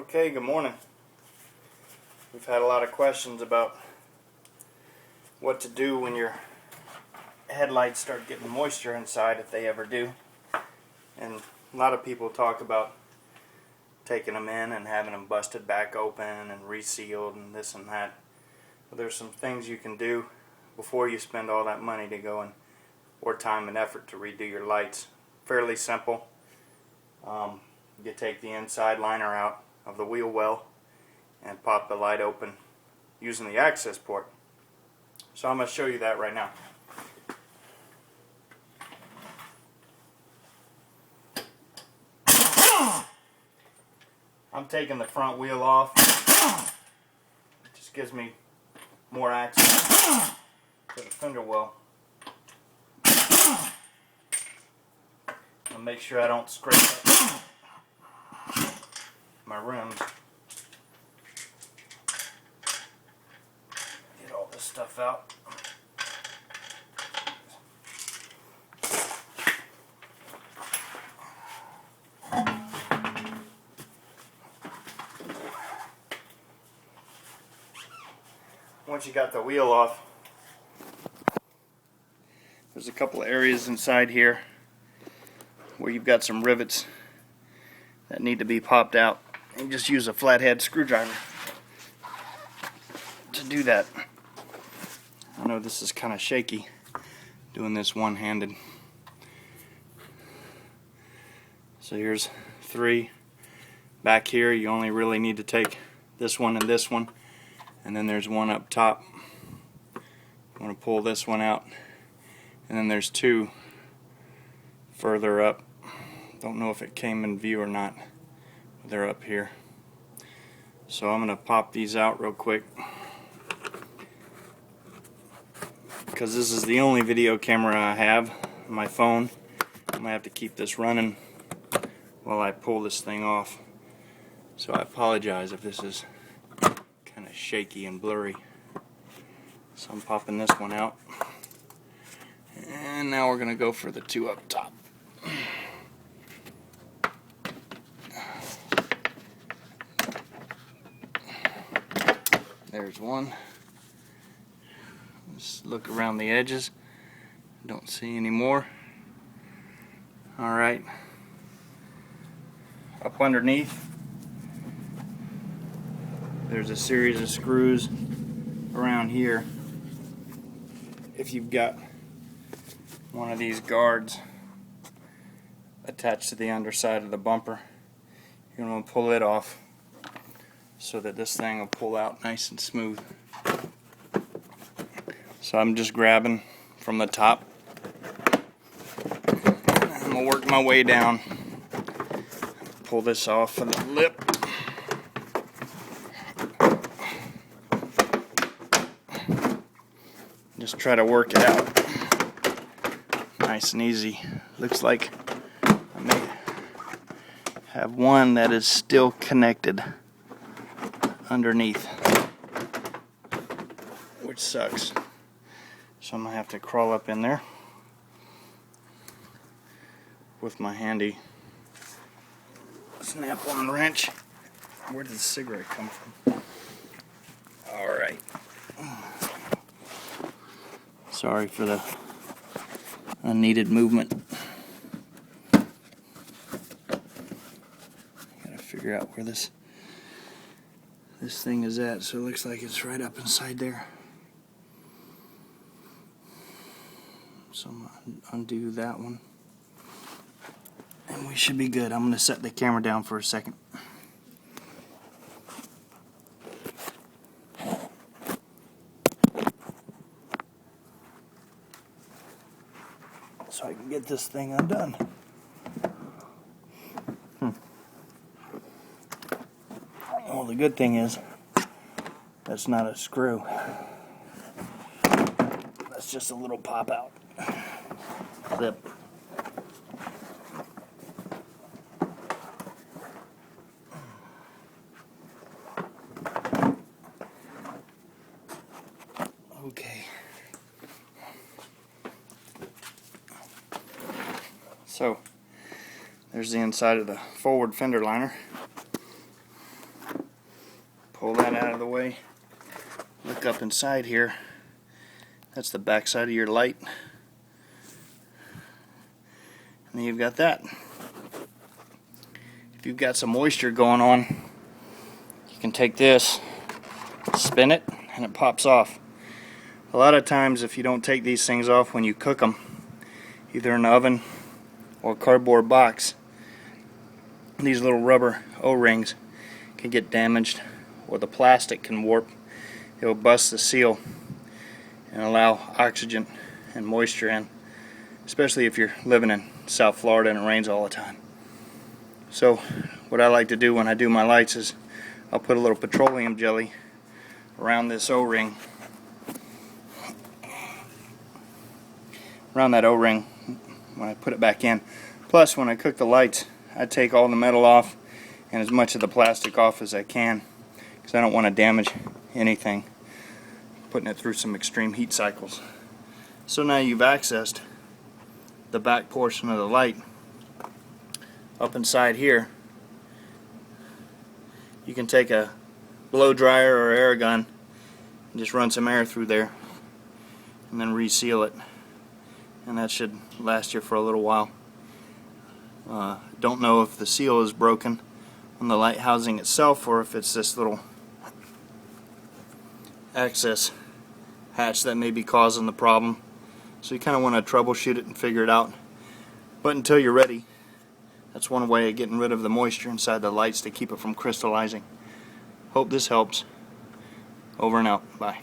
Okay, good morning. We've had a lot of questions about what to do when your headlights start getting moisture inside, if they ever do. And a lot of people talk about taking them in and having them busted back open and resealed and this and that. But there's some things you can do before you spend all that money to go and or time and effort to redo your lights. Fairly simple. You take the inside liner out of the wheel well and pop the light open using the access port. So I'm going to show you that right now. I'm taking the front wheel off. It just gives me more access to the fender well. I'll make sure I don't scrape up my rims. Get all this stuff out. Once you got the wheel off, there's a couple of areas inside here where you've got some rivets that need to be popped out. And just use a flathead screwdriver to do that. I know this is kind of shaky doing this one-handed. So here's 3. Back here you only really need to take this one and this one, and then there's one up top. I'm going to pull this one out, and then there's 2 further up. Don't know if it came in view or not. They're up here. So I'm going to pop these out real quick, because this is the only video camera I have on my phone. I'm going to have to keep this running while I pull this thing off. So I apologize if this is kind of shaky and blurry. So I'm popping this one out. And now we're going to go for the 2 up top. There's one. Let's look around the edges. Don't see any more. Alright. Up underneath, there's a series of screws around here. If you've got one of these guards attached to the underside of the bumper, you're going to pull it off so that this thing will pull out nice and smooth. So I'm just grabbing from the top. I'm going to work my way down. Pull this off of the lip. Just try to work it out. Nice and easy. Looks like I may have one that is still connected underneath, which sucks. So I'm going to have to crawl up in there with my handy snap-on wrench. Where did the cigarette come from? Alright. Sorry for the unneeded movement. Gotta figure out where this thing is at, so it looks like it's right up inside there. So I'm going to undo that one, and we should be good. I'm going to set the camera down for a second. So I can get this thing undone. Well, the good thing is that's not a screw. That's just a little pop out clip. Okay. So there's the inside of the forward fender liner. pull that out of the way. Look up inside here. That's the back side of your light. And then you've got that. If you've got some moisture going on, you can take this, spin it, and it pops off. A lot of times if you don't take these things off when you cook them, either in the oven or a cardboard box, these little rubber O-rings can get damaged, or the plastic can warp. It will bust the seal and allow oxygen and moisture in, especially if you're living in South Florida and it rains all the time. So what I like to do when I do my lights is I'll put a little petroleum jelly around this O-ring, around that O-ring when I put it back in. Plus, when I cook the lights, I take all the metal off and as much of the plastic off as I can, because I don't want to damage anything putting it through some extreme heat cycles. So now you've accessed the back portion of the light. Up inside here, you can take a blow dryer or air gun and just run some air through there and then reseal it, and that should last you for a little while. Don't know if the seal is broken on the light housing itself or if it's this little access hatch that may be causing the problem. So you kind of want to troubleshoot it and figure it out. But until you're ready, that's one way of getting rid of the moisture inside the lights to keep it from crystallizing. Hope this helps. Over and out. Bye.